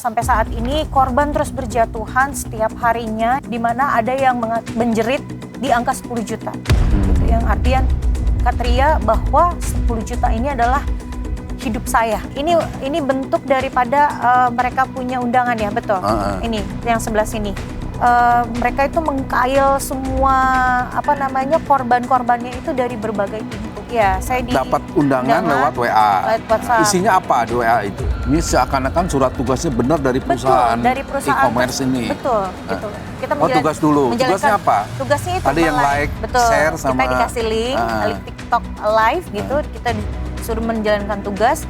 Sampai saat ini korban terus berjatuhan setiap harinya, di mana ada yang menjerit di angka 10 juta. Gitu, yang artian Katria bahwa 10 juta ini adalah hidup saya. Ini bentuk daripada mereka punya undangan ya, betul. Ini yang sebelah sini. Mereka itu mengkail semua korban-korbannya itu dari berbagai pintu. Ya, saya dapat undangan lewat WA. Lewat WhatsApp. Isinya apa di WA itu? Ini seakan-akan surat tugasnya benar dari perusahaan, e-commerce ini. Betul, gitu. Kita tugas dulu. Tugasnya apa? Tugasnya itu ada yang like, share sama. Kita dikasih link TikTok live gitu. Kita disuruh menjalankan tugas.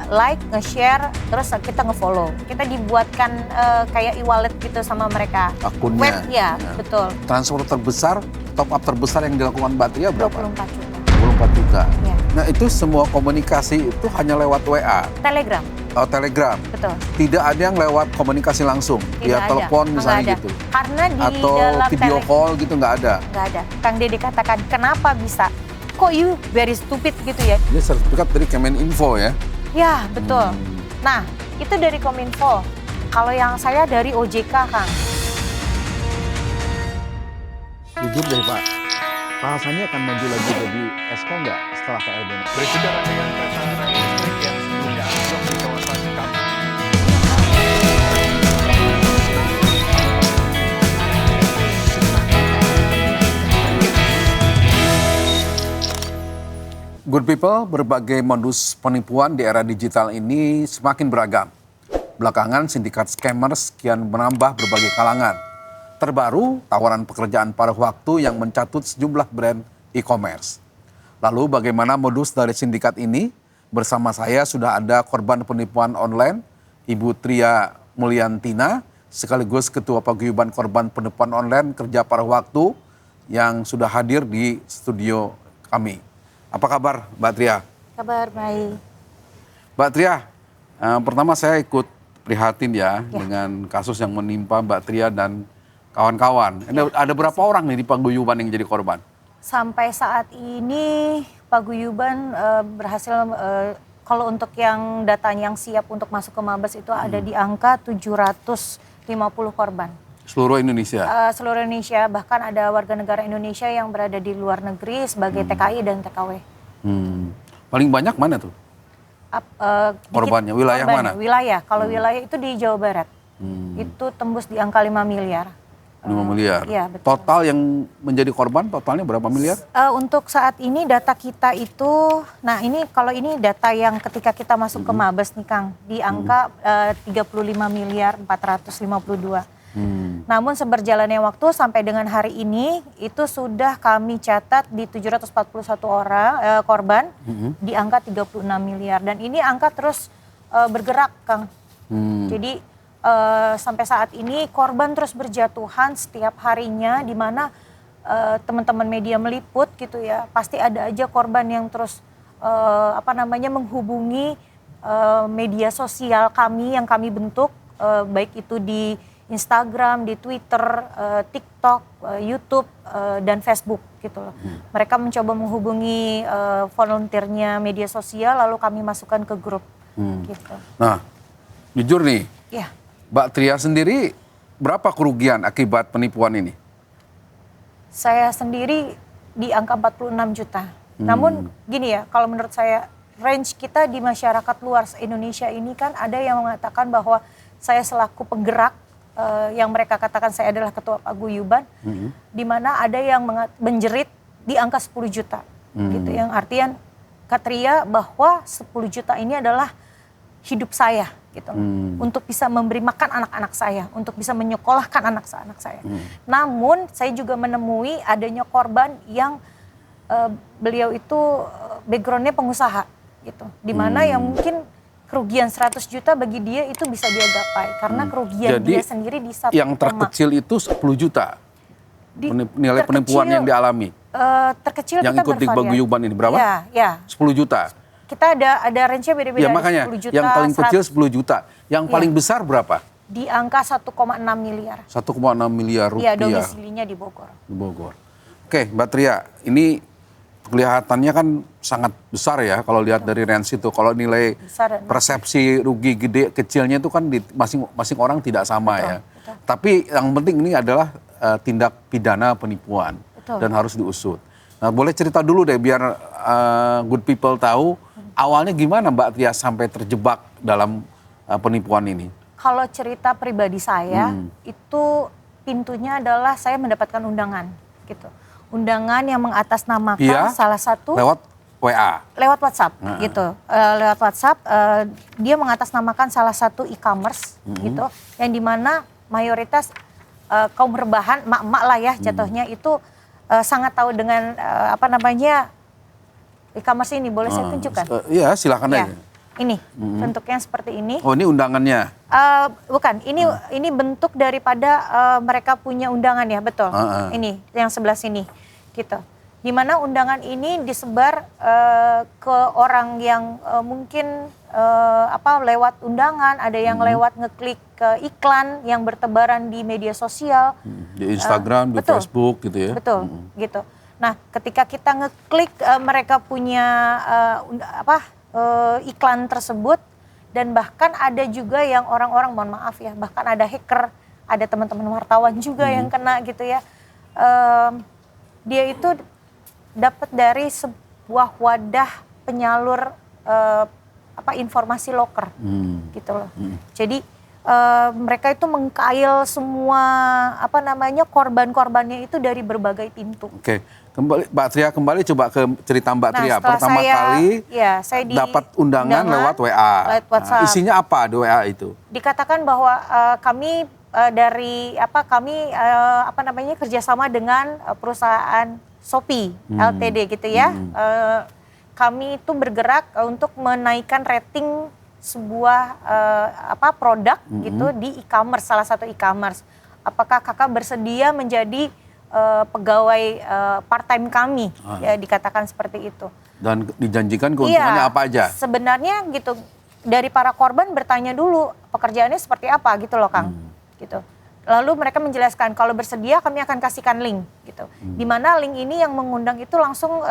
Like, nge-share, terus kita nge-follow. Kita dibuatkan kayak e-wallet gitu sama mereka. Akunnya. Web, ya, betul. Transfer terbesar, top up terbesar yang dilakukan Mbak Tria berapa? 24 juta. 24 juta. Ya. Nah itu semua komunikasi itu hanya lewat WA? Telegram. Oh, Telegram? Betul. Tidak ada yang lewat komunikasi langsung? Via telepon misalnya gitu? Karena di atau dalam video call gitu nggak ada? Nggak ada. Kang Dede katakan, kenapa bisa? Kok you very stupid gitu ya? Ini sertifikat dari Kemeninfo ya? Ya, betul. Nah, itu dari Kominfo. Kalau yang saya dari OJK, Kang. Jujur deh Pak, Pak Hasannya akan maju lagi jadi Esko nggak setelah Pak Erdogan? Berbicara dengan prasarana listrik yang sebelumnya anjlok di kawasan Kampung. Good people, berbagai modus penipuan di era digital ini semakin beragam. Belakangan sindikat scammers kian menambah berbagai kalangan. Terbaru, tawaran pekerjaan paruh waktu yang mencatut sejumlah brand e-commerce. Lalu bagaimana modus dari sindikat ini? Bersama saya sudah ada korban penipuan online, Ibu Tria Mulyantina, sekaligus Ketua Paguyuban Korban Penipuan Online Kerja Paruh Waktu yang sudah hadir di studio kami. Apa kabar Mbak Tria? Kabar baik. Mbak Tria, pertama saya ikut prihatin ya dengan kasus yang menimpa Mbak Tria dan kawan-kawan. Ada berapa orang nih di Paguyuban yang jadi korban? Sampai saat ini Paguyuban berhasil, kalau untuk yang datanya yang siap untuk masuk ke Mabes itu ada di angka 750 korban. Seluruh Indonesia? Seluruh Indonesia, bahkan ada warga negara Indonesia yang berada di luar negeri sebagai TKI dan TKW. Paling banyak mana tuh? Korbannya, wilayah mana? Wilayah, kalau wilayah itu di Jawa Barat. Itu tembus di angka 5 miliar. 5 miliar? Iya, betul. Total yang menjadi korban, totalnya berapa miliar? Untuk saat ini data kita itu, nah ini kalau ini data yang ketika kita masuk ke Mabes nih Kang, di angka 35 miliar 452. Namun seberjalannya waktu sampai dengan hari ini itu sudah kami catat di 741 orang korban di angka 36 miliar dan ini angka terus bergerak Kang. Jadi sampai saat ini korban terus berjatuhan setiap harinya, di mana teman-teman media meliput gitu ya, pasti ada aja korban yang terus menghubungi media sosial kami yang kami bentuk, baik itu di Instagram, di Twitter, TikTok, YouTube, dan Facebook gitu loh. Mereka mencoba menghubungi volunteernya media sosial, lalu kami masukkan ke grup gitu. Nah, jujur nih, ya. Mbak Tria sendiri berapa kerugian akibat penipuan ini? Saya sendiri di angka 46 juta. Namun gini ya, kalau menurut saya range kita di masyarakat luar Indonesia ini kan ada yang mengatakan bahwa saya selaku penggerak, yang mereka katakan saya adalah ketua paguyuban, di mana ada yang menjerit di angka 10 juta. Gitu, yang artian Katria bahwa 10 juta ini adalah hidup saya gitu, untuk bisa memberi makan anak-anak saya, untuk bisa menyekolahkan anak-anak saya. Namun saya juga menemui adanya korban yang beliau itu backgroundnya pengusaha gitu, di mana yang mungkin kerugian 100 juta bagi dia itu bisa dia gapai karena kerugian Jadi, dia sendiri di 1, yang terkecil itu 10 juta nilai penipuan yang dialami? Terkecil yang kita ikut di Paguyuban ini berapa? Ya. 10 juta? Kita ada range-nya beda-beda. Ya makanya 10 juta, yang paling kecil 10 juta, yang paling besar berapa? Di angka 1,6 miliar. 1,6 miliar rupiah. Iya, domisilinya di Bogor. Di Bogor. Oke, Mbak Tria, ini kelihatannya kan sangat besar ya kalau lihat dari range itu. Kalau nilai Besar dan persepsi rugi gede kecilnya itu kan di masing-masing orang tidak sama ya. betul. Tapi yang penting ini adalah tindak pidana penipuan Betul. dan harus diusut. Nah, boleh cerita dulu deh biar good people tahu awalnya gimana Mbak Tria sampai terjebak dalam penipuan ini. Kalau cerita pribadi saya, itu pintunya adalah saya mendapatkan undangan, gitu. Undangan yang mengatasnamakan Iya, salah satu lewat WA. lewat WhatsApp, gitu. Lewat WhatsApp, dia mengatasnamakan salah satu e-commerce, gitu, yang dimana mayoritas kaum rebahan, emak-emak lah ya jatuhnya itu sangat tahu dengan e-commerce ini. Boleh saya tunjukkan? Iya, silakan Ya, aja. ini bentuknya seperti ini. Oh, ini undangannya. Bukan, ini bentuk daripada mereka punya undangan ya, betul. Ini yang sebelah sini, gitu. Di mana undangan ini disebar ke orang yang mungkin lewat undangan, ada yang lewat ngeklik ke iklan yang bertebaran di media sosial, Di Instagram, di betul. Facebook gitu ya. betul, gitu. Nah, ketika kita ngeklik mereka punya iklan tersebut. Dan bahkan ada juga yang orang-orang, mohon maaf ya, bahkan ada hacker, ada teman-teman wartawan juga yang kena gitu ya. Dia itu dapat dari sebuah wadah penyalur informasi loker, gitu loh. Jadi mereka itu mengkail semua korban-korbannya itu dari berbagai pintu. Oke, kembali Mbak Tria, kembali coba ke cerita Mbak Tria. setelah Pertama kali saya dapat undangan lewat WA. lewat WhatsApp. Nah, isinya apa di WA itu? Dikatakan bahwa kami kerjasama dengan perusahaan Shopee Ltd gitu ya. Kami itu bergerak untuk menaikkan rating sebuah produk gitu di e-commerce, salah satu e-commerce. Apakah kakak bersedia menjadi pegawai part-time kami? Ya, dikatakan seperti itu. Dan dijanjikan keuntungannya apa aja? Sebenarnya gitu, dari para korban bertanya dulu pekerjaannya seperti apa gitu loh Kang. Gitu. Lalu mereka menjelaskan kalau bersedia kami akan kasihkan link gitu. Di mana link ini yang mengundang itu langsung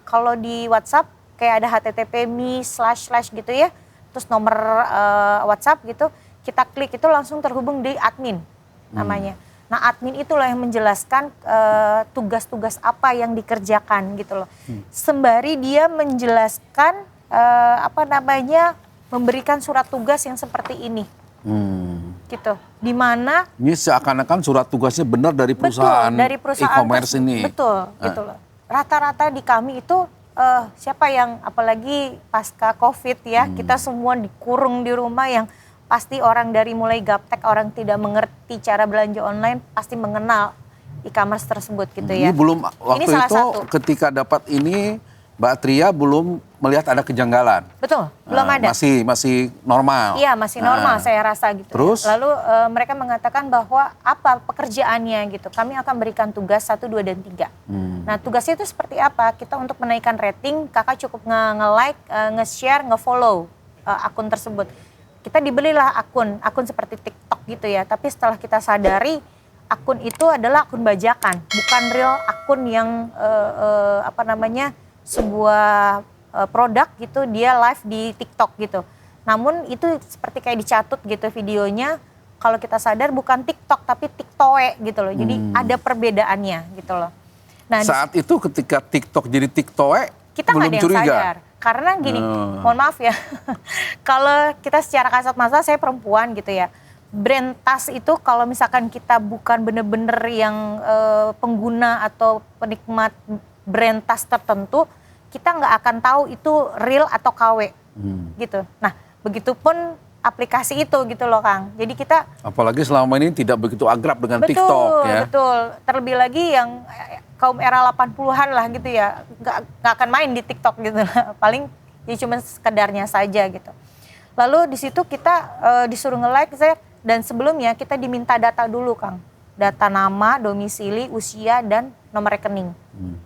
kalau di WhatsApp kayak ada http:// gitu ya. Terus nomor WhatsApp gitu, kita klik itu langsung terhubung di admin namanya. Nah, admin itulah yang menjelaskan tugas-tugas apa yang dikerjakan gitu loh. Sembari dia menjelaskan memberikan surat tugas yang seperti ini. Gitu. Di mana Ini seakan-akan surat tugasnya benar dari perusahaan, dari perusahaan e-commerce ini. Betul, gitu loh. Rata-rata di kami itu siapa yang apalagi pasca Covid ya, kita semua dikurung di rumah, yang pasti orang dari mulai gaptek, orang tidak mengerti cara belanja online pasti mengenal e-commerce tersebut gitu ya. Ini belum waktu salah itu satu. ketika dapat ini Mbak Tria belum melihat ada kejanggalan. Betul, belum ada. Masih normal. Iya, masih normal saya rasa gitu. Terus? Ya. Lalu mereka mengatakan bahwa apa pekerjaannya gitu. Kami akan berikan tugas 1, 2, dan 3. Nah, tugasnya itu seperti apa? Kita untuk menaikkan rating, kakak cukup nge-like, nge-share, nge-follow akun tersebut. Kita dibelilah akun seperti TikTok gitu ya. Tapi setelah kita sadari akun itu adalah akun bajakan, bukan real akun yang sebuah produk gitu, dia live di TikTok gitu. Namun itu seperti kayak dicatut gitu videonya, kalau kita sadar bukan TikTok tapi TikToe gitu loh. Jadi ada perbedaannya gitu loh. Nah, saat itu ketika TikTok jadi TikToe, kita nggak belum ada yang curiga. sadar. Karena gini, mohon maaf ya, kalau kita secara kasat mata, saya perempuan gitu ya. Brand tas itu kalau misalkan kita bukan bener-bener yang pengguna atau penikmat brand tas tertentu, kita nggak akan tahu itu real atau KW gitu. Nah, begitupun aplikasi itu gitu loh Kang. Jadi kita Apalagi selama ini tidak begitu akrab dengan TikTok ya. Betul. Terlebih lagi yang kaum era 80-an lah gitu ya, nggak akan main di TikTok gitu. Paling ya cuma sekedarnya saja gitu. Lalu di situ kita disuruh nge-like, dan sebelumnya kita diminta data dulu Kang. Data nama, domisili, usia, dan nomor rekening.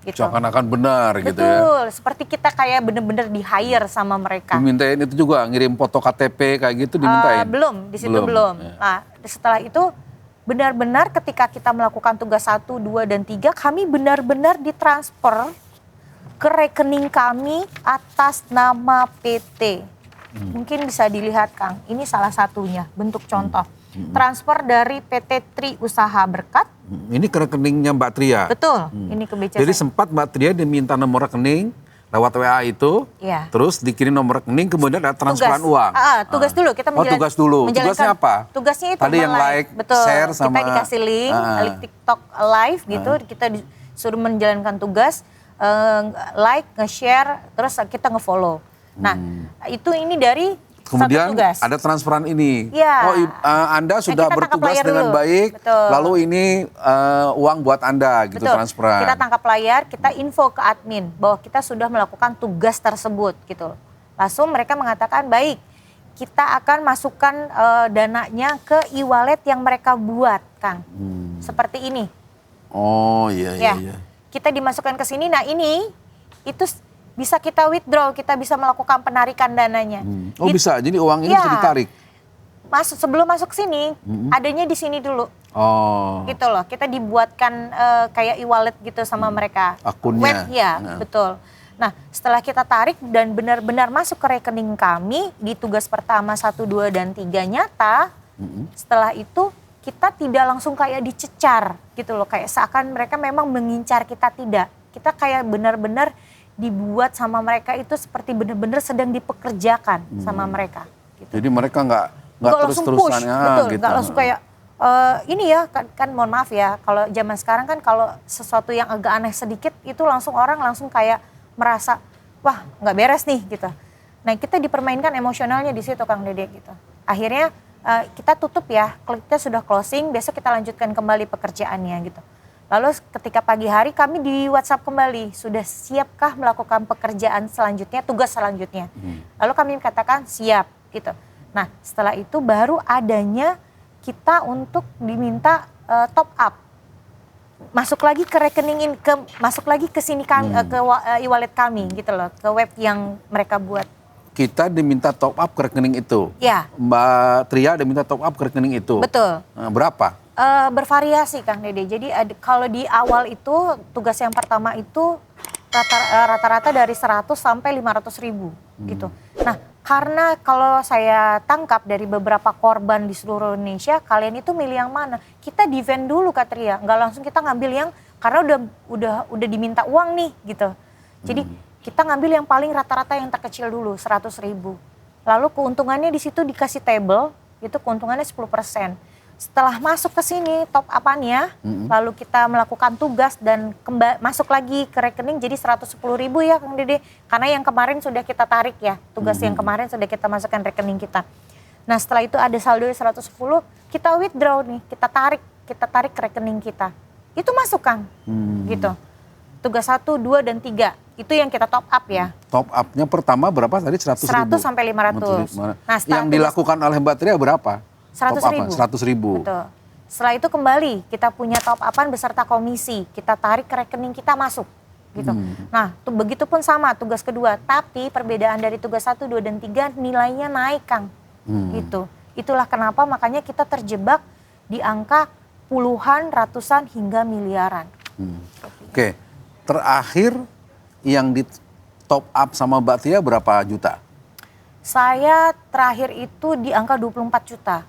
Gitu. Seakan-akan benar gitu ya. Betul, seperti kita kayak bener-bener di-hire sama mereka. Dimintain itu juga, ngirim foto KTP kayak gitu dimintain? Belum, di situ belum. Ya. Nah, setelah itu benar-benar ketika kita melakukan tugas 1, 2, dan 3, kami benar-benar ditransfer ke rekening kami atas nama PT. Mungkin bisa dilihat Kang, ini salah satunya bentuk contoh. Transfer dari PT Tri Usaha Berkat. Ini ke rekeningnya Mbak Tria. Betul, ini ke BCA. Jadi sempat Mbak Tria diminta nomor rekening lewat WA itu, Iya. terus dikirim nomor rekening, kemudian ada transferan uang. Tugas dulu kita tugas dulu. Tugasnya apa? Tugasnya itu Tadi yang like, betul. share sama Kita dikasih link, link TikTok live gitu, kita disuruh menjalankan tugas, like, nge-share, terus kita nge-follow. Nah, itu ini dari kemudian satu tugas. ada transferan ini. Iya. Oh, Anda sudah kita tangkap bertugas layar dengan dulu. baik, Betul. lalu ini uang buat Anda gitu Betul. transferan. Kita tangkap layar, kita info ke admin bahwa kita sudah melakukan tugas tersebut gitu. Langsung mereka mengatakan baik, kita akan masukkan dananya ke e-wallet yang mereka buat, Kang. Seperti ini. Oh iya. Kita dimasukkan ke sini. Nah ini itu bisa kita withdraw, kita bisa melakukan penarikan dananya. Oh bisa, jadi uang ini Ya. bisa ditarik. Sebelum masuk sini, adanya di sini dulu. Oh. Gitu loh, kita dibuatkan kayak e-wallet gitu sama mereka. Akunnya. Web, ya, betul. Nah, setelah kita tarik dan benar-benar masuk ke rekening kami di tugas pertama 1, 2, dan 3 nyata, setelah itu kita tidak langsung kayak dicecar gitu loh. Kayak seakan mereka memang mengincar kita, tidak. Kita kayak benar-benar dibuat sama mereka itu seperti benar-benar sedang dipekerjakan sama mereka. Gitu. Jadi mereka nggak langsung push, terus-terusan betul, gitu. nggak langsung kayak ini ya kan mohon maaf ya, kalau zaman sekarang kan kalau sesuatu yang agak aneh sedikit itu langsung orang langsung kayak merasa wah nggak beres nih gitu. Nah kita dipermainkan emosionalnya di situ Kang Dede gitu. Akhirnya kita tutup ya, kita sudah closing, besok kita lanjutkan kembali pekerjaannya gitu. Lalu ketika pagi hari kami di WhatsApp kembali, sudah siapkah melakukan pekerjaan selanjutnya, tugas selanjutnya. Lalu kami katakan siap gitu. Nah setelah itu baru adanya kita untuk diminta top up. Masuk lagi ke rekening masuk lagi ke sini kami, ke e-wallet kami gitu loh, ke web yang mereka buat. Kita diminta top up ke rekening itu. Ya. Mbak Tria diminta top up ke rekening itu. Betul. Berapa? Bervariasi Kang Dede. Jadi kalau di awal itu tugas yang pertama itu rata-rata dari 100 sampai 500 ribu gitu. Nah karena kalau saya tangkap dari beberapa korban di seluruh Indonesia, kalian itu milih yang mana? Kita defend dulu Kak Tria, nggak langsung kita ngambil yang karena udah diminta uang nih gitu. Jadi kita ngambil yang paling rata-rata yang terkecil dulu 100 ribu. Lalu keuntungannya di situ dikasih table, itu keuntungannya 10%. Setelah masuk ke sini top up-annya, lalu kita melakukan tugas dan masuk lagi ke rekening jadi 110 ribu ya Kang Dede. Karena yang kemarin sudah kita tarik ya, tugas yang kemarin sudah kita masukkan rekening kita. Nah setelah itu ada saldo 110, kita withdraw nih, kita tarik ke rekening kita. Itu masuk Kang, gitu. Tugas 1, 2, dan 3, itu yang kita top up ya. Top up-nya pertama berapa tadi? 100 ribu? 100 sampai 500. Nah, yang dilakukan oleh Mbak Tria berapa? 100 ribu. 100 ribu. Betul. Setelah itu kembali kita punya top up-an beserta komisi. Kita tarik ke rekening kita masuk. Gitu. Nah begitu pun sama tugas kedua. Tapi perbedaan dari tugas 1, 2, dan 3 nilainya naik Kang. Gitu. Itulah kenapa makanya kita terjebak di angka puluhan, ratusan, hingga miliaran. Oke. Terakhir yang di top up sama Mbak Tia berapa juta? Saya terakhir itu di angka 24 juta.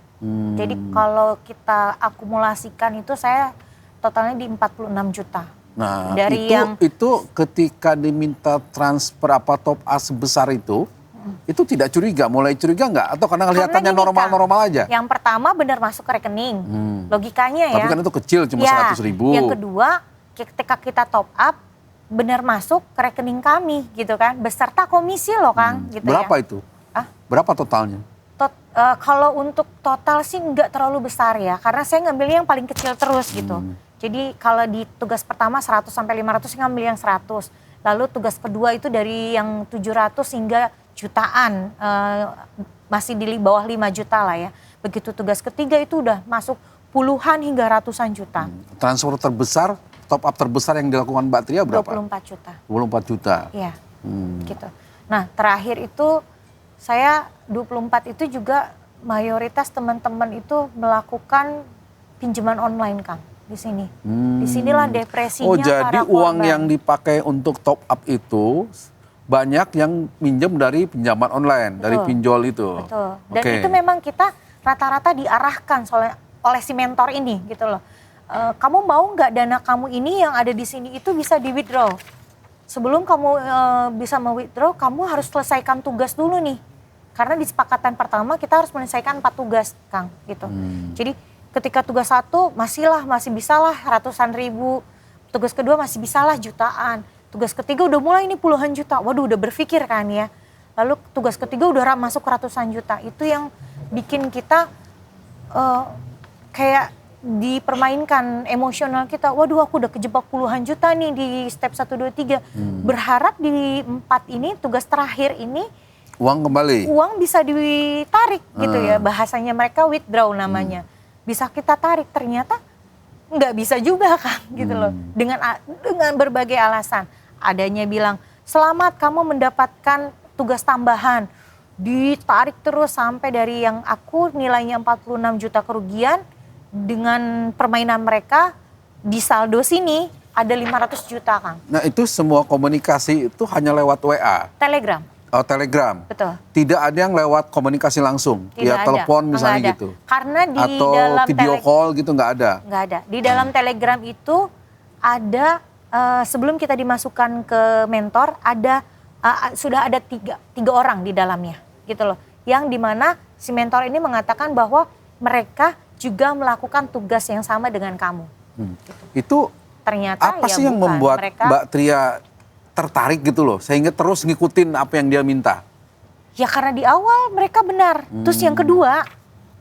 Jadi kalau kita akumulasikan itu saya totalnya di 46 juta. Nah, dari itu ketika diminta transfer apa top up sebesar itu tidak curiga, mulai curiga nggak? Atau karena kelihatannya normal-normal aja? Yang pertama benar masuk ke rekening, logikanya ya. Tapi kan itu kecil, cuma 100 ribu. Yang kedua, ketika kita top up, benar masuk ke rekening kami gitu kan, beserta komisi loh Kang. Gitu berapa ya. itu? Berapa totalnya? Kalau untuk total sih nggak terlalu besar ya, karena saya ngambil yang paling kecil terus gitu. Jadi kalau di tugas pertama 100 sampai 500 ngambil yang 100. Lalu tugas kedua itu dari yang 700 hingga jutaan, masih di bawah 5 juta lah ya. Begitu tugas ketiga itu udah masuk puluhan hingga ratusan juta. Transfer terbesar, top up terbesar yang dilakukan Mbak Tria berapa? 24 juta. 24 juta. Iya, gitu. Nah terakhir itu saya 24 itu juga mayoritas teman-teman itu melakukan pinjaman online Kang. di sini. Disinilah depresinya Oh, jadi para uang korban. yang dipakai untuk top up itu banyak yang minjem dari pinjaman online, dari Betul. pinjol itu. Betul. Dan Oke. itu memang kita rata-rata diarahkan oleh si mentor ini gitu loh. Kamu mau nggak dana kamu ini yang ada di sini itu bisa di withdraw. Sebelum kamu bisa me-withdraw, kamu harus selesaikan tugas dulu nih. Karena di sepakatan pertama kita harus menyelesaikan 4 tugas, Kang, gitu. Jadi ketika tugas 1 masih bisalah ratusan ribu. Tugas kedua masih bisalah jutaan. Tugas ketiga udah mulai ini puluhan juta. Waduh, udah berpikir kan ya. Lalu tugas ketiga udah masuk ratusan juta. Itu yang bikin kita kayak dipermainkan emosional kita. Waduh, aku udah kejebak puluhan juta nih di step 1, 2, 3. Berharap di 4 ini, tugas terakhir ini, Uang kembali. uang bisa ditarik gitu ya. Bahasanya mereka withdraw namanya. Bisa kita tarik, ternyata nggak bisa juga kan gitu loh. Dengan berbagai alasan. Adanya bilang, selamat kamu mendapatkan tugas tambahan. Ditarik terus sampai dari yang aku nilainya 46 juta kerugian. Dengan permainan mereka di saldo sini ada 500 juta, Kang. Nah, itu semua komunikasi itu hanya lewat WA, Telegram, Telegram. betul. Tidak ada yang lewat komunikasi langsung, Tidak via ada. telepon Nggak misalnya ada. gitu. Karena di Atau dalam video call gitu nggak ada. Nggak ada. Di dalam Telegram itu ada sebelum kita dimasukkan ke mentor ada sudah ada tiga orang di dalamnya gitu loh. Yang dimana si mentor ini mengatakan bahwa mereka juga melakukan tugas yang sama dengan kamu. Itu Ternyata apa ya sih yang bukan. membuat Mereka, Mbak Tria tertarik gitu loh, sehingga terus ngikutin apa yang dia minta? ya karena di awal mereka benar. Terus yang kedua,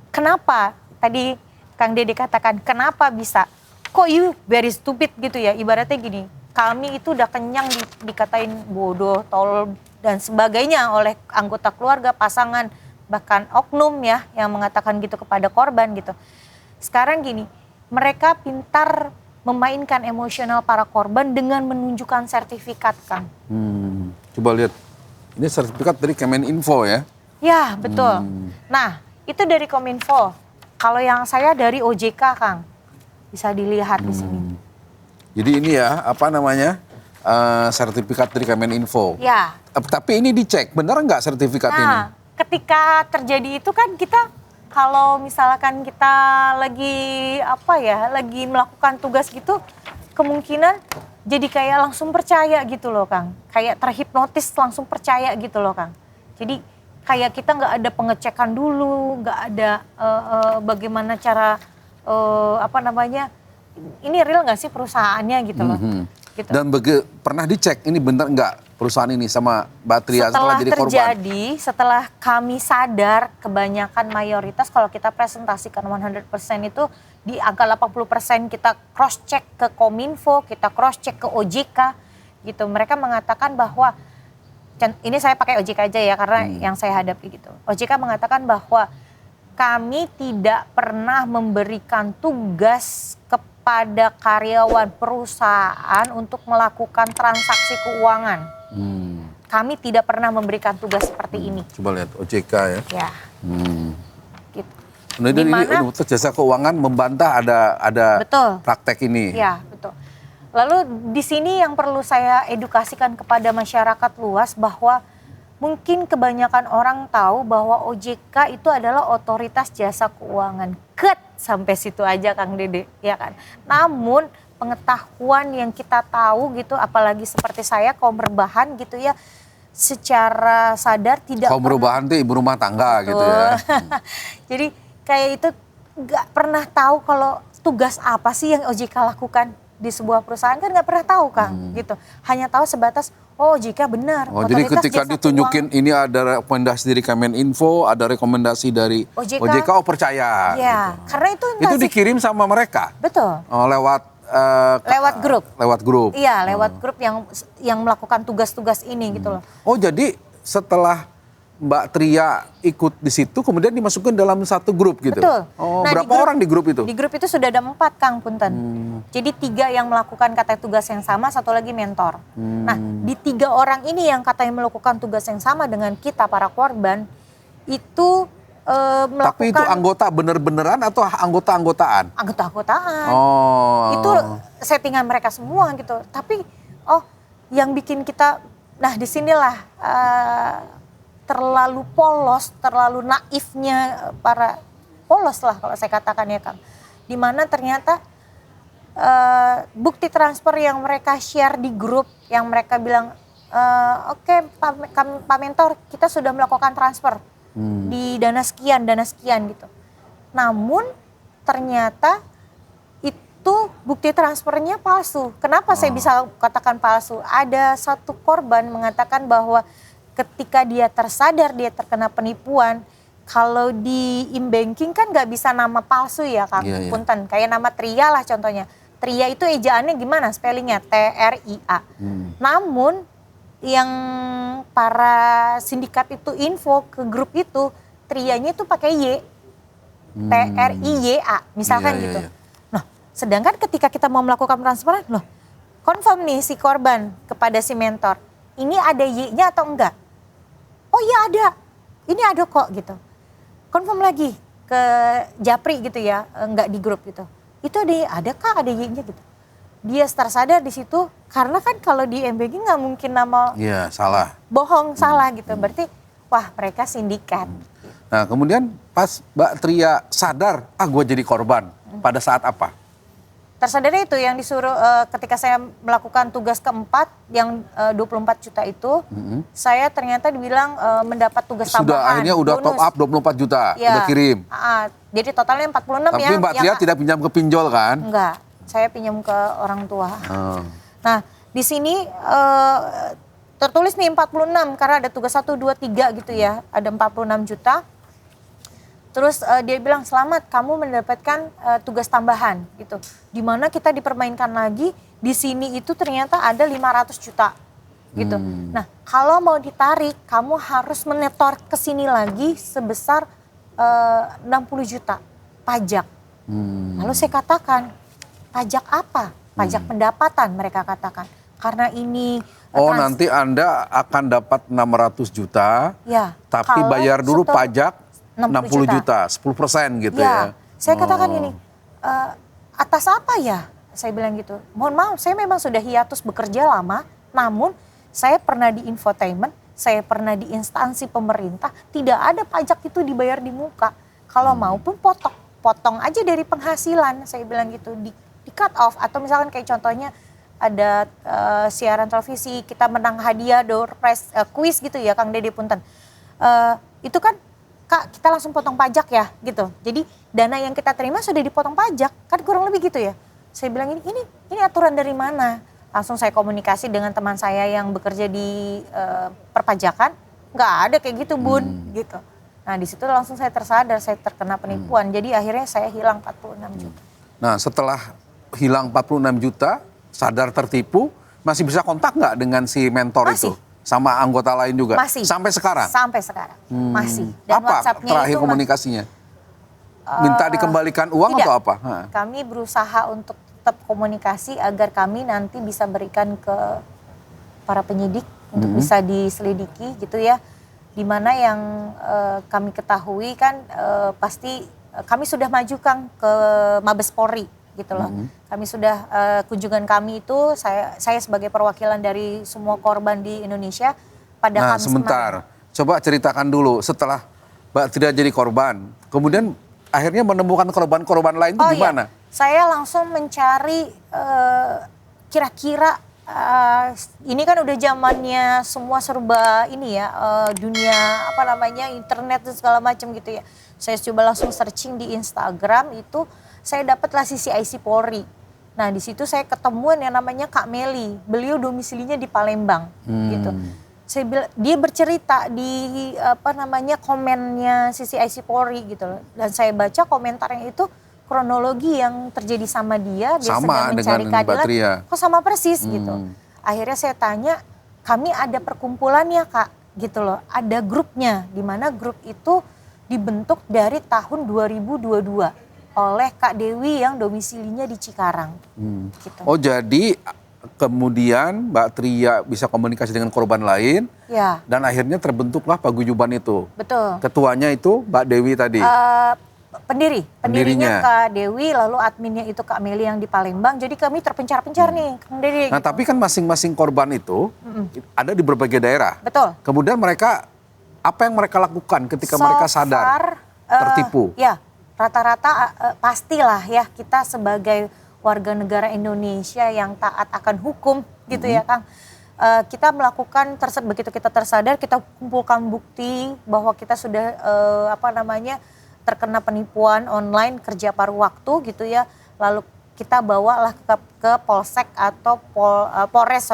kenapa tadi Kang Dede katakan kenapa bisa? Kok you very stupid gitu ya? Ibaratnya gini, kami itu udah kenyang dikatain bodoh, tolol dan sebagainya oleh anggota keluarga, pasangan, bahkan oknum ya yang mengatakan gitu kepada korban gitu. Sekarang gini, mereka pintar memainkan emosional para korban dengan menunjukkan sertifikat, Kang. Coba lihat, ini sertifikat dari Kemeninfo ya. Ya, betul. Nah, itu dari Kominfo. Kalau yang saya dari OJK, Kang. Bisa dilihat di sini. Jadi ini ya, apa namanya, sertifikat dari Kemeninfo. Ya. Tapi ini dicek, benar nggak sertifikat ini? Nah, ketika terjadi itu kan kita kalau misalkan kita lagi melakukan tugas gitu, kemungkinan jadi kayak langsung percaya gitu loh, Kang. Kayak terhipnotis langsung percaya gitu loh, Kang. Jadi kayak kita nggak ada pengecekan dulu, nggak ada bagaimana cara ini real nggak sih perusahaannya gitu loh. Gitu. Dan pernah dicek ini benar nggak perusahaan ini sama Mbak Tria setelah jadi korban? Setelah kami sadar kebanyakan mayoritas kalau kita presentasikan 100% itu di angka 80% kita cross check ke Kominfo, kita cross check ke OJK gitu. Mereka mengatakan bahwa ini saya pakai OJK aja ya karena yang saya hadapi gitu. OJK mengatakan bahwa kami tidak pernah memberikan tugas kepada karyawan perusahaan untuk melakukan transaksi keuangan. Kami tidak pernah memberikan tugas seperti ini. Coba lihat OJK ya. Ya. Gitu. Nah, ini Dimana- untuk jasa keuangan membantah ada Betul. praktek ini. Ya, betul. Lalu di sini yang perlu saya edukasikan kepada masyarakat luas bahwa mungkin kebanyakan orang tahu bahwa OJK itu adalah otoritas jasa keuangan. Sampai situ aja Kang Dede, ya kan. Namun pengetahuan yang kita tahu gitu, apalagi seperti saya kaum berbahan gitu ya, secara sadar tidak Kaum perubahan itu ibu rumah tangga gitu ya. Jadi kayak itu nggak pernah tahu kalau tugas apa sih yang OJK lakukan di sebuah perusahaan, kan nggak pernah tahu Kang gitu. Hanya tahu sebatas OJK benar. Oh, jadi otoritas ketika jasa ditunjukin ini ada rekomendasi dari Kemeninfo, ada rekomendasi dari OJK, oh percaya. Ya, gitu. karena itu Itu dikirim sama mereka. betul. Oh, lewat Lewat grup. Lewat grup. Iya, lewat grup yang melakukan tugas-tugas ini gitu loh. Oh, jadi setelah Mbak Tria ikut di situ, kemudian dimasukkan dalam satu grup gitu. Betul. Oh, Nah, berapa orang di grup itu? Di grup itu sudah ada 4 Kang Punten. Jadi 3 yang melakukan kata tugas yang sama, 1 lagi mentor. Nah, di 3 orang ini yang katanya melakukan tugas yang sama dengan kita para korban, itu melakukan Tapi itu anggota bener-beneran atau anggota-anggotaan? anggota-anggotaan. Oh. Itu settingan mereka semua gitu. Tapi yang bikin kita, nah disinilah terlalu polos, terlalu naifnya para polos lah kalau saya katakan ya Kang. Dimana ternyata bukti transfer yang mereka share di grup, yang mereka bilang, oke, Pak Mentor, kita sudah melakukan transfer di dana sekian gitu. Namun ternyata itu bukti transfernya palsu. Kenapa saya bisa katakan palsu? Ada satu korban mengatakan bahwa ketika dia tersadar dia terkena penipuan, kalau di e-banking kan nggak bisa nama palsu ya Kang. Iya, iya. Punten, kayak nama Tria lah contohnya. Tria itu ejaannya gimana? Spellingnya TRIA. Namun yang para sindikat itu info ke grup itu, Trianya itu pakai Y. TRIYA misalkan Iya, gitu. iya. Nah, sedangkan ketika kita mau melakukan transferan, loh confirm nih si korban kepada si mentor, ini ada Y-nya atau enggak? Oh iya ada, ini ada kok gitu. Confirm lagi ke Japri gitu ya, enggak di grup gitu. Itu adakah ada Y-nya gitu. Dia tersadar di situ, karena kan kalau di m-banking nggak mungkin nama Iya, salah. bohong, salah gitu. Berarti wah mereka sindikat. Nah, kemudian pas Mbak Tria sadar, gue jadi korban. Pada saat apa? Tersadarnya itu yang disuruh ketika saya melakukan tugas keempat yang 24 juta itu, saya ternyata dibilang mendapat tugas Sudah tambahan. akhirnya udah bonus. top up 24 juta, Ya. udah kirim. Jadi totalnya 46 Tapi ya. Mbak Tria tidak pinjam ke pinjol kan? Enggak, saya pinjam ke orang tua. Oh. Nah, di sini tertulis nih 46 karena ada tugas 1, 2, 3 gitu ya. Ada 46 juta. Terus dia bilang, selamat kamu mendapatkan tugas tambahan gitu. Dimana kita dipermainkan lagi, di sini itu ternyata ada 500 juta gitu. Nah, kalau mau ditarik, kamu harus menyetor ke sini lagi sebesar 60 juta pajak. Lalu saya katakan, pajak apa? Pajak pendapatan mereka katakan. Karena ini Nanti Anda akan dapat 600 juta, ya, tapi kalau bayar dulu setor pajak 60 juta, 10% gitu ya. Saya katakan gini, atas apa ya? Saya bilang gitu, mohon maaf saya memang sudah hiatus bekerja lama, namun saya pernah di infotainment, saya pernah di instansi pemerintah, tidak ada pajak itu dibayar di muka. Kalau mau pun potong aja dari penghasilan, saya bilang gitu, di cut off. Atau misalkan kayak contohnya ada siaran televisi, kita menang hadiah door prize quiz gitu ya Kang Dede Punten. Itu kan Kak, kita langsung potong pajak ya gitu. Jadi dana yang kita terima sudah dipotong pajak, kan kurang lebih gitu ya. Saya bilang ini aturan dari mana? Langsung saya komunikasi dengan teman saya yang bekerja di perpajakan, nggak ada kayak gitu Bun, gitu. Nah di situ langsung saya tersadar, saya terkena penipuan. Jadi akhirnya saya hilang 46 juta. Nah, setelah hilang 46 juta, sadar tertipu, masih bisa kontak nggak dengan si mentor Masih. itu? Sama anggota lain juga? Masih. Sampai sekarang? Sampai sekarang, masih. Dan Apa WhatsApp-nya terakhir itu komunikasinya? Minta dikembalikan uang tidak. atau apa? Kami berusaha untuk tetap komunikasi agar kami nanti bisa berikan ke para penyidik untuk bisa diselidiki gitu ya. Dimana yang kami ketahui kan pasti kami sudah maju Kang ke Mabes Polri gitu loh. Kami sudah kunjungan kami itu saya sebagai perwakilan dari semua korban di Indonesia pada Nah, Kamis sebentar. kemarin. Coba ceritakan dulu setelah Mbak Tria jadi korban, kemudian akhirnya menemukan korban-korban lain itu gimana? Iya. Saya langsung mencari kira-kira ini kan udah zamannya semua serba ini ya, dunia apa namanya internet dan segala macam gitu ya. Saya coba langsung searching di Instagram itu, saya dapatlah CCIC Polri. Nah di situ saya ketemuan yang namanya Kak Meli, beliau domisilinya di Palembang gitu. Saya bilang, dia bercerita di apa namanya komennya CCIC Polri gitu loh. Dan saya baca komentarnya itu kronologi yang terjadi sama dia Sama sedang mencari dengan Mbak keadilan, Tria. kok sama persis gitu. Akhirnya saya tanya, kami ada perkumpulannya Kak gitu loh, ada grupnya, di mana grup itu dibentuk dari tahun 2022 oleh Kak Dewi yang domisilinya di Cikarang. Gitu. Oh, jadi kemudian Mbak Tria bisa komunikasi dengan korban lain, Ya, dan akhirnya terbentuklah paguyuban itu. betul. Ketuanya itu Mbak Dewi tadi. Pendirinya Pendirinya. Kak Dewi, lalu adminnya itu Kak Meli yang di Palembang. Jadi kami terpencar-pencar nih, Kang Dede. Nah, gitu. tapi kan masing-masing korban itu ada di berbagai daerah. Betul. Kemudian mereka, apa yang mereka lakukan ketika mereka sadar tertipu? Ya, rata-rata pastilah ya kita sebagai warga negara Indonesia yang taat akan hukum gitu ya Kang. Kita melakukan begitu kita tersadar, kita kumpulkan bukti bahwa kita sudah terkena penipuan online kerja paruh waktu gitu ya. Lalu kita bawalah ke Polsek atau Polres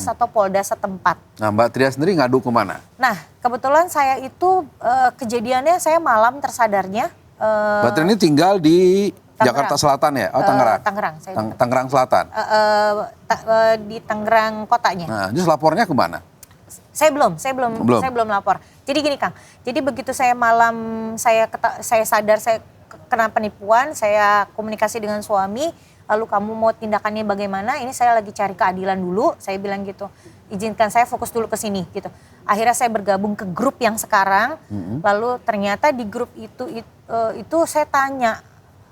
atau Polda setempat. Nah, Mbak Tria sendiri ngadu kemana? Nah, kebetulan saya itu kejadiannya saya malam tersadarnya. Mbak Tria ini tinggal di Tangerang. Jakarta Selatan ya? Oh, Tangerang. Tangerang. Tangerang Selatan. Di Tangerang kotanya. Nah, jadi lapornya kemana? Saya belum lapor. Jadi gini Kang, jadi begitu saya malam saya sadar saya kena penipuan, saya komunikasi dengan suami, lalu kamu mau tindakannya bagaimana? Ini saya lagi cari keadilan dulu, saya bilang gitu. Izinkan saya fokus dulu ke sini gitu. Akhirnya saya bergabung ke grup yang sekarang, lalu ternyata di grup itu saya tanya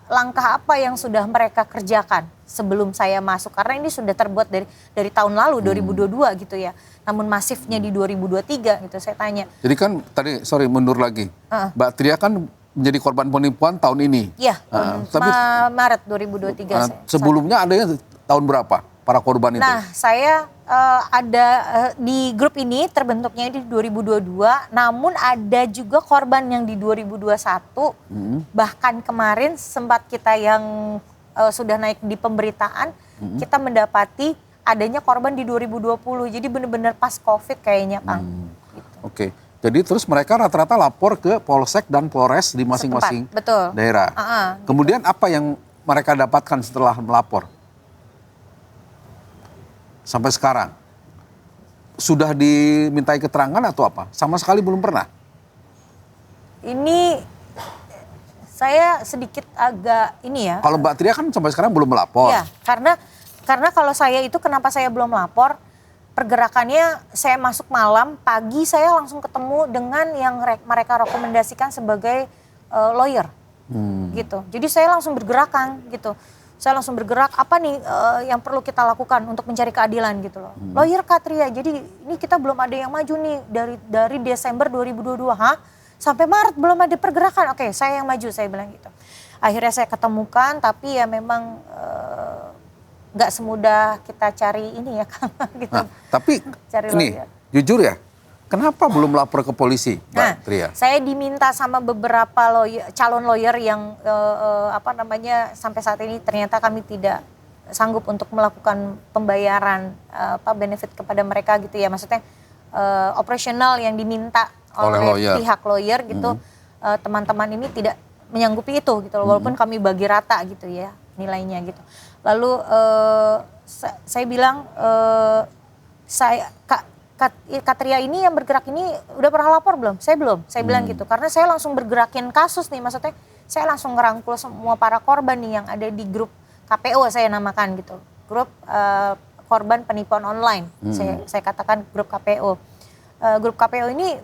langkah apa yang sudah mereka kerjakan sebelum saya masuk, karena ini sudah terbuat dari tahun lalu 2022 gitu ya. Namun masifnya di 2023 gitu, saya tanya. Jadi kan tadi, mundur lagi. Mbak Tria kan menjadi korban penipuan tahun ini. Iya, tapi Maret 2023. sebelumnya ada yang tahun berapa para korban itu? Nah, saya ada di grup ini terbentuknya di 2022, namun ada juga korban yang di 2021. Bahkan kemarin sempat kita yang sudah naik di pemberitaan, kita mendapati adanya korban di 2020. Jadi benar-benar pas Covid kayaknya, Kang. Gitu. Oke. Jadi terus mereka rata-rata lapor ke Polsek dan Polres di masing-masing daerah. Kemudian apa yang mereka dapatkan setelah melapor? Sampai sekarang sudah dimintai keterangan atau apa? Sama sekali belum pernah. Ini saya sedikit agak ini ya. Kalau Mbak Tria kan sampai sekarang belum melapor. Ya, karena kalau saya itu kenapa saya belum lapor? Pergerakannya saya masuk malam, pagi saya langsung ketemu dengan yang mereka rekomendasikan sebagai lawyer, gitu. Jadi saya langsung bergerak, Kang, gitu. Saya langsung bergerak, apa nih yang perlu kita lakukan untuk mencari keadilan gitu loh. Lawyer Katria, jadi ini kita belum ada yang maju nih dari Desember 2022, sampai Maret belum ada pergerakan. Oke, saya yang maju, saya bilang gitu. Akhirnya saya ketemukan, tapi ya memang nggak semudah kita cari ini ya Kang. Gitu. Nah, tapi cari ini lawyer. jujur ya, kenapa belum lapor ke polisi, Mbak Tria? Saya diminta sama beberapa calon lawyer yang sampai saat ini ternyata kami tidak sanggup untuk melakukan pembayaran benefit kepada mereka gitu ya. Maksudnya operasional yang diminta oleh pihak lawyer gitu. Teman-teman ini tidak menyanggupi itu gitu loh, walaupun kami bagi rata gitu ya nilainya gitu. Lalu saya bilang Katria ini yang bergerak ini udah pernah lapor belum? Saya belum. Saya bilang gitu karena saya langsung bergerakin kasus nih, maksudnya saya langsung ngerangkul semua para korban nih yang ada di grup KPO saya namakan gitu. Grup korban penipuan online. Saya katakan grup KPO. Grup KPO ini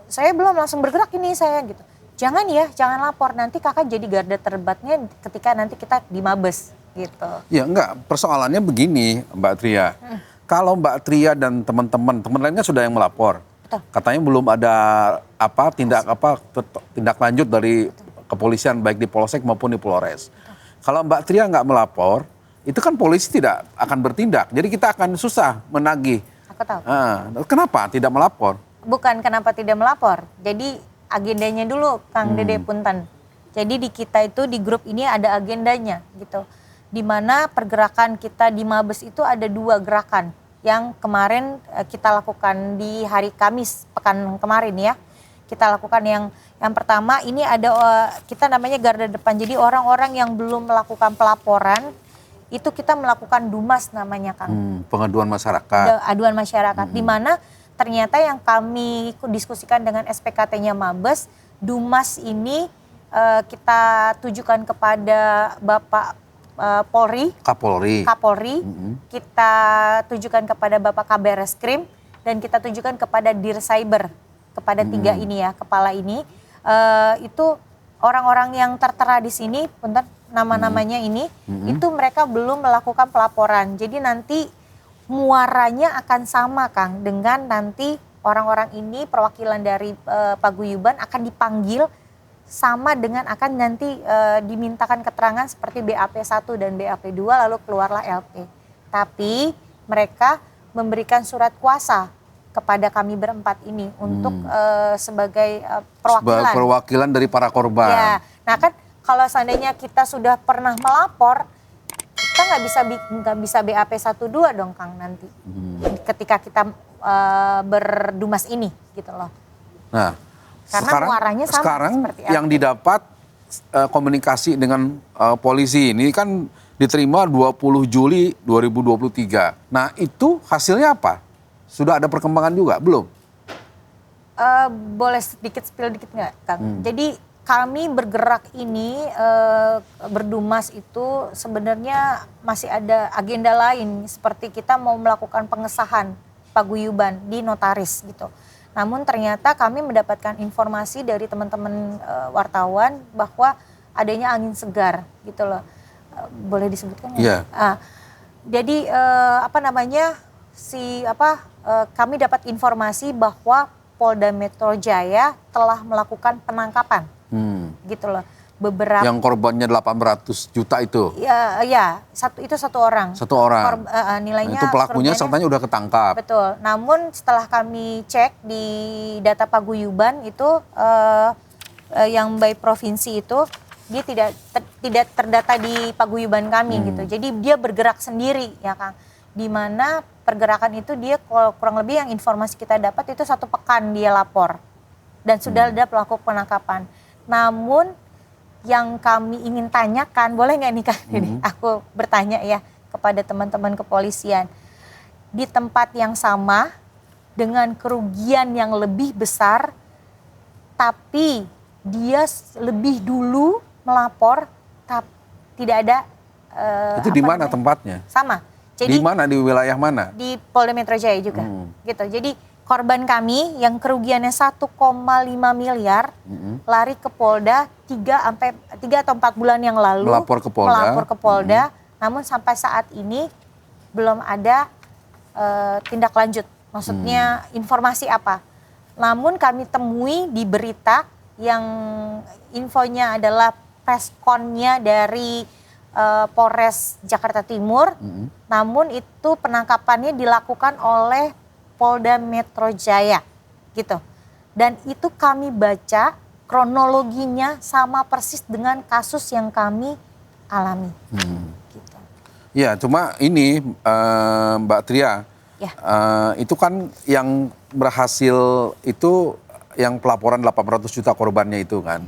saya belum langsung bergerak ini saya gitu. Jangan lapor, nanti kakak jadi garda terdebatnya ketika nanti kita di Mabes gitu. Ya enggak, persoalannya begini Mbak Tria. Kalau Mbak Tria dan teman-teman lainnya sudah yang melapor. Betul. Katanya belum ada tindak lanjut dari kepolisian baik di Polsek maupun di Polres. Kalau Mbak Tria nggak melapor, itu kan polisi tidak akan bertindak. Jadi kita akan susah menagih. Aku tahu. Kenapa tidak melapor? Bukan kenapa tidak melapor. Jadi agendanya dulu Kang Dede Punten. Jadi di kita itu di grup ini ada agendanya gitu. Di mana pergerakan kita di Mabes itu ada 2 gerakan yang kemarin kita lakukan di hari Kamis pekan kemarin ya. Kita lakukan yang pertama ini ada kita namanya garda depan. Jadi orang-orang yang belum melakukan pelaporan itu kita melakukan DUMAS namanya Kang. Pengaduan masyarakat. Aduan masyarakat. Di mana ternyata yang kami diskusikan dengan SPKT-nya Mabes, DUMAS ini kita tujukan kepada Bapak Polri, Kapolri. Kapolri, kita tujukan kepada Bapak Kabar Reskrim, dan kita tujukan kepada Dir Cyber, kepada tiga ini ya, kepala ini. Itu orang-orang yang tertera di sini, punten, nama-namanya ini, itu mereka belum melakukan pelaporan. Jadi nanti muaranya akan sama, Kang, dengan nanti orang-orang ini perwakilan dari paguyuban akan dipanggil sama dengan akan nanti dimintakan keterangan seperti BAP 1 dan BAP 2 lalu keluarlah LP. Tapi mereka memberikan surat kuasa kepada kami berempat ini untuk sebagai perwakilan. Perwakilan dari para korban. Ya, nah kan kalau seandainya kita sudah pernah melapor, kita nggak bisa BAP 1-2 dong, Kang, nanti. Ketika kita berdumas ini gitu loh. Nah, Karena muaranya sama sekarang seperti yang didapat komunikasi dengan polisi ini kan diterima 20 Juli 2023. Nah, itu hasilnya apa? Sudah ada perkembangan juga belum? Boleh sedikit spill dikit nggak, Kang? Jadi kami bergerak ini berdumas itu sebenarnya masih ada agenda lain, seperti kita mau melakukan pengesahan paguyuban di notaris gitu. Namun ternyata kami mendapatkan informasi dari teman-teman wartawan bahwa adanya angin segar gitu loh. Boleh disebutkan ya? Iya. Jadi kami dapat informasi bahwa Polda Metro Jaya telah melakukan penangkapan. Gitu loh. Beberapa yang korbannya 800 juta itu. Ya, satu orang. Satu orang. Nilainya itu pelakunya katanya udah ketangkap. Betul. Namun setelah kami cek di data paguyuban itu yang by provinsi itu dia tidak terdata di paguyuban kami gitu. Jadi dia bergerak sendiri ya, Kang. Di mana pergerakan itu dia kurang lebih yang informasi kita dapat itu 1 pekan dia lapor. Dan sudah ada pelaku penangkapan. Namun yang kami ingin tanyakan, boleh nggak nih, Kang? Aku bertanya ya kepada teman-teman kepolisian. Di tempat yang sama, dengan kerugian yang lebih besar, tapi dia lebih dulu melapor, tapi tidak ada. Itu di mana tempatnya? Sama. Jadi di mana, di wilayah mana? Di Polda Metro Jaya juga. Gitu. Jadi korban kami yang kerugiannya 1,5 miliar lari ke Polda 3 atau 4 bulan yang lalu. Melapor ke Polda. Namun sampai saat ini belum ada tindak lanjut. Maksudnya informasi apa. Namun kami temui di berita yang infonya adalah preskonnya dari Polres Jakarta Timur. Namun itu penangkapannya dilakukan oleh Polda Metro Jaya gitu. Dan itu kami baca kronologinya sama persis dengan kasus yang kami alami. Gitu. Ya, cuma ini Mbak Tria, Ya. Itu kan yang berhasil itu yang pelaporan 800 juta korbannya itu kan.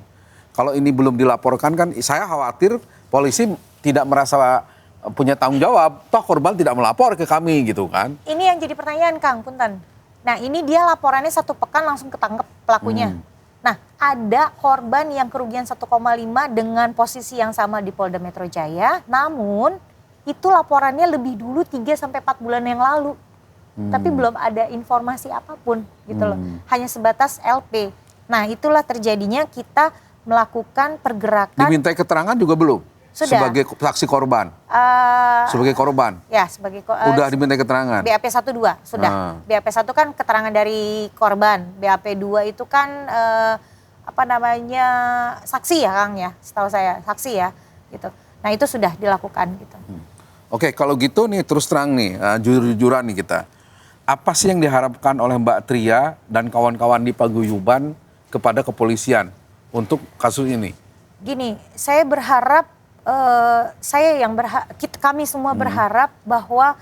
Kalau ini belum dilaporkan kan saya khawatir polisi tidak merasa punya tanggung jawab, toh korban tidak melapor ke kami gitu kan. Ini yang jadi pertanyaan, Kang, punten. Nah, ini dia laporannya 1 pekan langsung ketangkep pelakunya. Nah, ada korban yang kerugian 1,5 dengan posisi yang sama di Polda Metro Jaya, namun itu laporannya lebih dulu 3-4 bulan yang lalu. Tapi belum ada informasi apapun gitu loh. Hanya sebatas LP. Nah, itulah terjadinya kita melakukan pergerakan. Dimintai keterangan juga belum? Sudah. Sebagai saksi korban? Sebagai korban? Ya, sebagai udah dimintai keterangan? BAP 1-2 sudah. BAP 1 kan keterangan dari korban. BAP 2 itu kan saksi ya, Kang ya. Setahu saya saksi ya gitu. Nah, itu sudah dilakukan gitu. Oke, kalau gitu nih terus terang nih, jujur-jujuran nih kita. Apa sih yang diharapkan oleh Mbak Tria dan kawan-kawan di paguyuban kepada kepolisian untuk kasus ini? Gini, saya berharap, kami semua berharap bahwa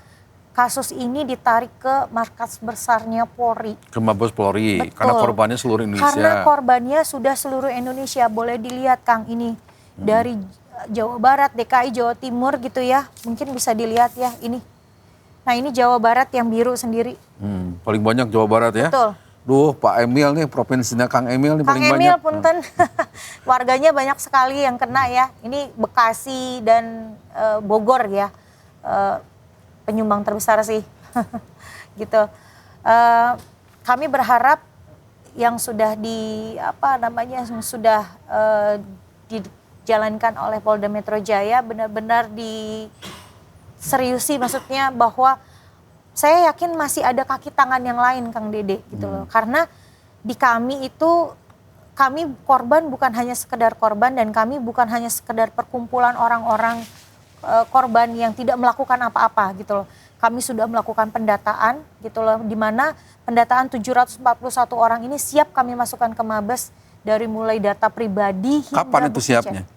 kasus ini ditarik ke markas besarnya Polri. Ke Mabes Polri, Betul. karena korbannya seluruh Indonesia. Karena korbannya sudah seluruh Indonesia, boleh dilihat, Kang, ini dari Jawa Barat, DKI, Jawa Timur gitu ya, mungkin bisa dilihat ya ini. Nah, ini Jawa Barat yang biru sendiri. Paling banyak Jawa Barat ya? Betul. Duh, Pak Emil nih, provinsinya Kang Emil nih Kang paling Emil banyak. punten, warganya banyak sekali yang kena ya. Ini Bekasi dan Bogor ya, penyumbang terbesar sih, gitu. Kami berharap yang sudah yang sudah dijalankan oleh Polda Metro Jaya benar-benar diseriusi, maksudnya bahwa saya yakin masih ada kaki tangan yang lain Kang Dede gitu loh. Karena di kami itu, kami korban bukan hanya sekedar korban, dan kami bukan hanya sekedar perkumpulan orang-orang korban yang tidak melakukan apa-apa gitu loh. Kami sudah melakukan pendataan gitu loh, di mana pendataan 741 orang ini siap kami masukkan ke Mabes, dari mulai data pribadi hingga Kapan itu bukti siapnya? chat.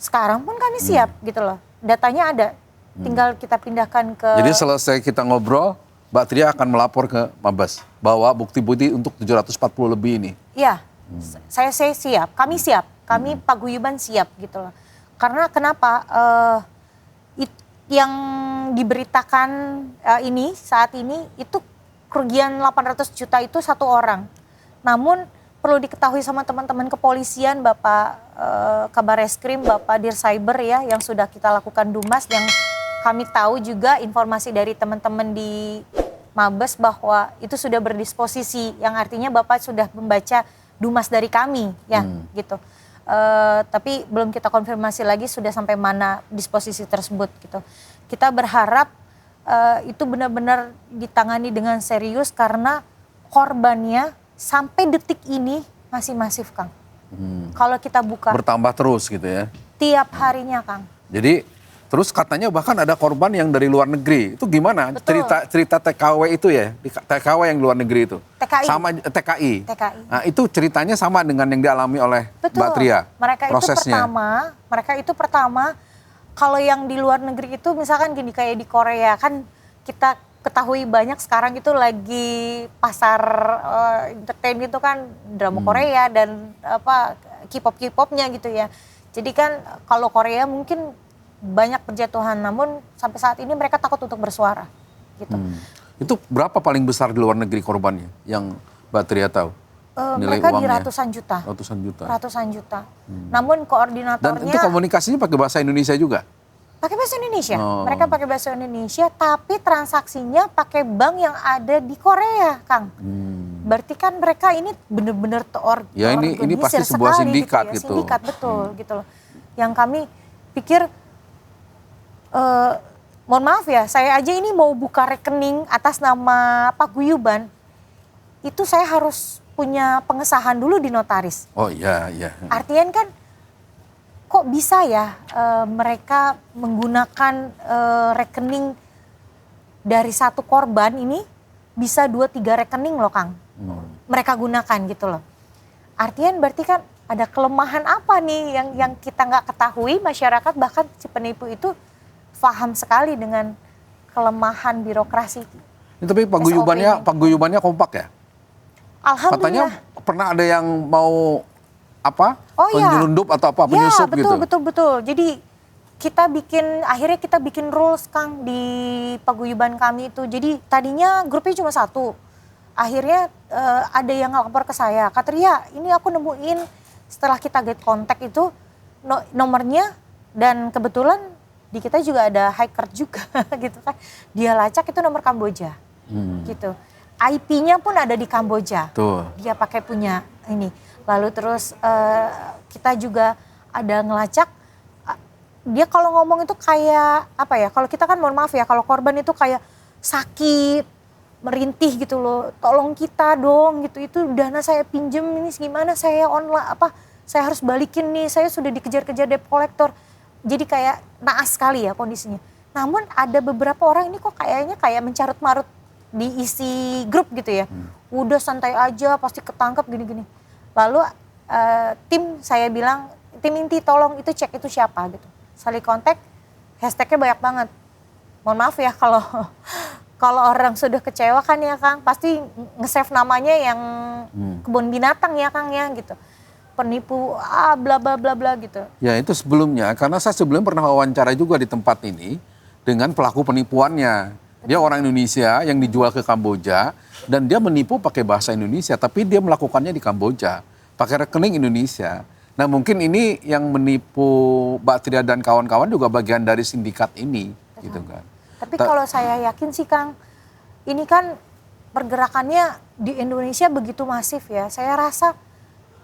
Sekarang pun kami siap gitu loh. Datanya ada. Tinggal kita pindahkan ke... Jadi selesai kita ngobrol, Mbak Tria akan melapor ke Mabes bahwa bukti-bukti untuk 740 lebih ini. Iya, saya siap, kami siap, kami paguyuban siap gitu loh. Karena kenapa? Yang diberitakan ini saat ini itu kerugian 800 juta itu satu orang. Namun perlu diketahui sama teman-teman kepolisian, Bapak Kabar Reskrim, Bapak Dircyber ya, yang sudah kita lakukan Dumas, yang kami tahu juga informasi dari teman-teman di Mabes bahwa itu sudah berdisposisi, yang artinya Bapak sudah membaca Dumas dari kami ya gitu. Tapi belum kita konfirmasi lagi sudah sampai mana disposisi tersebut gitu. Kita berharap itu benar-benar ditangani dengan serius, karena korbannya sampai detik ini masih masif Kang. Kalau kita buka Bertambah terus gitu ya. tiap harinya Kang. Jadi terus katanya bahkan ada korban yang dari luar negeri. Itu gimana? Betul. Cerita TKW itu ya, TKW yang luar negeri itu. TKI. Sama TKI. TKI. Nah, itu ceritanya sama dengan yang dialami oleh Betul. Mbak Tria. Mereka itu pertama kalau yang di luar negeri itu misalkan gini, kayak di Korea kan kita ketahui banyak sekarang itu lagi pasar entertain itu kan drama Korea dan K-popnya gitu ya. Jadi kan kalau Korea mungkin banyak perjatuhan, namun sampai saat ini mereka takut untuk bersuara gitu. Itu berapa paling besar di luar negeri korbannya yang Mbak Tria tahu? Nilai Mereka di uangnya? ratusan juta. Ratusan juta. Namun Dan koordinatornya itu komunikasinya pakai bahasa Indonesia juga? pakai bahasa Indonesia. Oh. Mereka pakai bahasa Indonesia, tapi transaksinya pakai bank yang ada di Korea, Kang. Berarti kan mereka ini benar-benar Ya, ini pasti sebuah sekali sindikat gitu. Ya. gitu. Sindikat betul gitu loh. Yang kami pikir, mohon maaf ya, saya aja ini mau buka rekening atas nama paguyuban, itu saya harus punya pengesahan dulu di notaris. Oh iya, iya. Artian kan kok bisa ya mereka menggunakan rekening dari satu korban ini bisa 2-3 rekening loh Kang. Mereka gunakan gitu loh. Artian berarti kan ada kelemahan apa nih yang kita nggak ketahui, masyarakat bahkan si penipu itu paham sekali dengan kelemahan birokrasi. Tapi paguyubannya kompak ya? Alhamdulillah. Katanya pernah ada yang mau iya. penyelundup atau penyusup gitu. Betul. Jadi akhirnya kita bikin rules Kang di paguyuban kami itu. Jadi tadinya grupnya cuma 1. Akhirnya ada yang ngelapor ke saya, Katria ini aku nemuin setelah kita get contact itu nomornya, dan kebetulan di kita juga ada hacker juga gitu kan. Dia lacak itu nomor Kamboja gitu. IP-nya pun ada di Kamboja. Tuh. Dia pakai punya ini. Lalu terus kita juga ada ngelacak, dia kalau ngomong itu kayak apa ya, kalau kita kan mohon maaf ya, kalau korban itu kayak sakit, merintih gitu loh, tolong kita dong gitu, itu dana saya pinjem ini gimana, saya online saya harus balikin nih, saya sudah dikejar-kejar debt collector. Jadi kayak naas sekali ya kondisinya. Namun ada beberapa orang ini kok kayaknya kayak mencarut-marut di isi grup gitu ya. Udah santai aja, pasti ketangkep gini-gini. Lalu tim saya bilang, tim inti tolong itu cek itu siapa gitu. Saling kontak, hashtagnya banyak banget. Mohon maaf ya kalau orang sudah kecewa kan ya Kang, pasti nge-save namanya yang kebun binatang ya Kang ya gitu. Penipu bla bla bla bla gitu. Ya itu sebelumnya, karena saya sebelum pernah wawancara juga di tempat ini dengan pelaku penipuannya. Dia orang Indonesia yang dijual ke Kamboja dan dia menipu pakai bahasa Indonesia, tapi dia melakukannya di Kamboja pakai rekening Indonesia. Nah mungkin ini yang menipu Mbak Tria dan kawan-kawan juga bagian dari sindikat ini, gitu kan. Tapi kalau saya yakin sih Kang, ini kan pergerakannya di Indonesia begitu masif ya. Saya rasa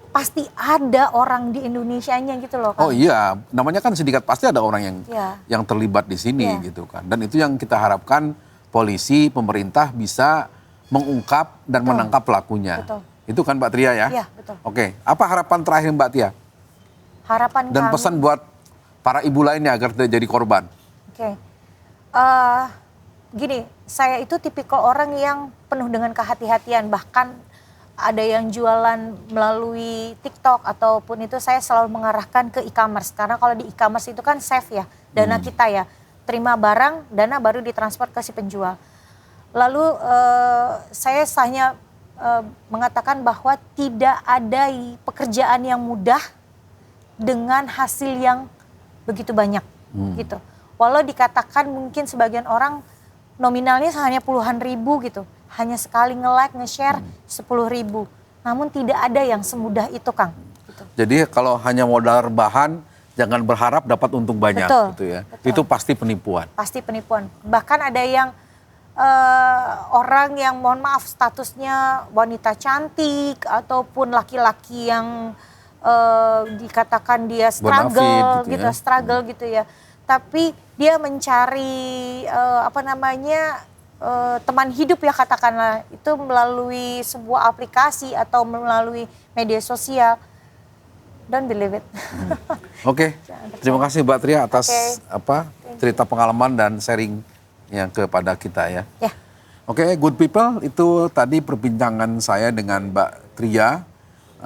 pasti ada orang di Indonesianya gitu loh Kang. Oh iya, namanya kan sindikat, pasti ada orang yang terlibat di sini gitu kan. Dan itu yang kita harapkan polisi, pemerintah bisa mengungkap dan menangkap pelakunya. Betul. Itu kan Mbak Tria ya? Iya, betul. Oke, apa harapan terakhir Mbak Tia? Harapan Dan kami, pesan buat para ibu lainnya agar tidak jadi korban. Oke. Gini, saya itu tipikal orang yang penuh dengan kehati-hatian. Bahkan ada yang jualan melalui TikTok ataupun itu saya selalu mengarahkan ke e-commerce. Karena kalau di e-commerce itu kan safe ya, dana kita ya. Terima barang, dana baru ditransfer ke si penjual. Lalu saya hanya mengatakan bahwa tidak ada pekerjaan yang mudah dengan hasil yang begitu banyak gitu. Walau dikatakan mungkin sebagian orang nominalnya hanya puluhan ribu gitu. Hanya sekali nge-like, nge-share 10.000. Namun tidak ada yang semudah itu Kang. Gitu. Jadi kalau hanya modal rebahan, jangan berharap dapat untung banyak. Betul, gitu ya. betul. Itu pasti penipuan. Pasti penipuan. Bahkan ada yang orang yang mohon maaf statusnya wanita cantik ataupun laki-laki yang dikatakan dia struggle Bonafide gitu, ya. struggle gitu ya. Tapi dia mencari teman hidup ya katakanlah itu melalui sebuah aplikasi atau melalui media sosial. Don't believe it. Oke, terima kasih Mbak Tria atas cerita pengalaman dan sharing yang kepada kita ya. Ya. Oke, good people, itu tadi perbincangan saya dengan Mbak Tria,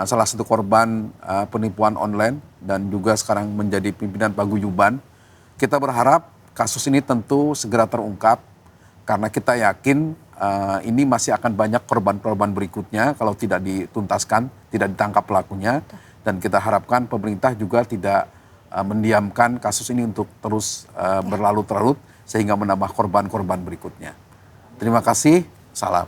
salah satu korban penipuan online dan juga sekarang menjadi pimpinan paguyuban. Kita berharap kasus ini tentu segera terungkap karena kita yakin ini masih akan banyak korban-korban berikutnya kalau tidak dituntaskan, tidak ditangkap pelakunya. Dan kita harapkan pemerintah juga tidak mendiamkan kasus ini untuk terus berlarut-larut sehingga menambah korban-korban berikutnya. Terima kasih, salam.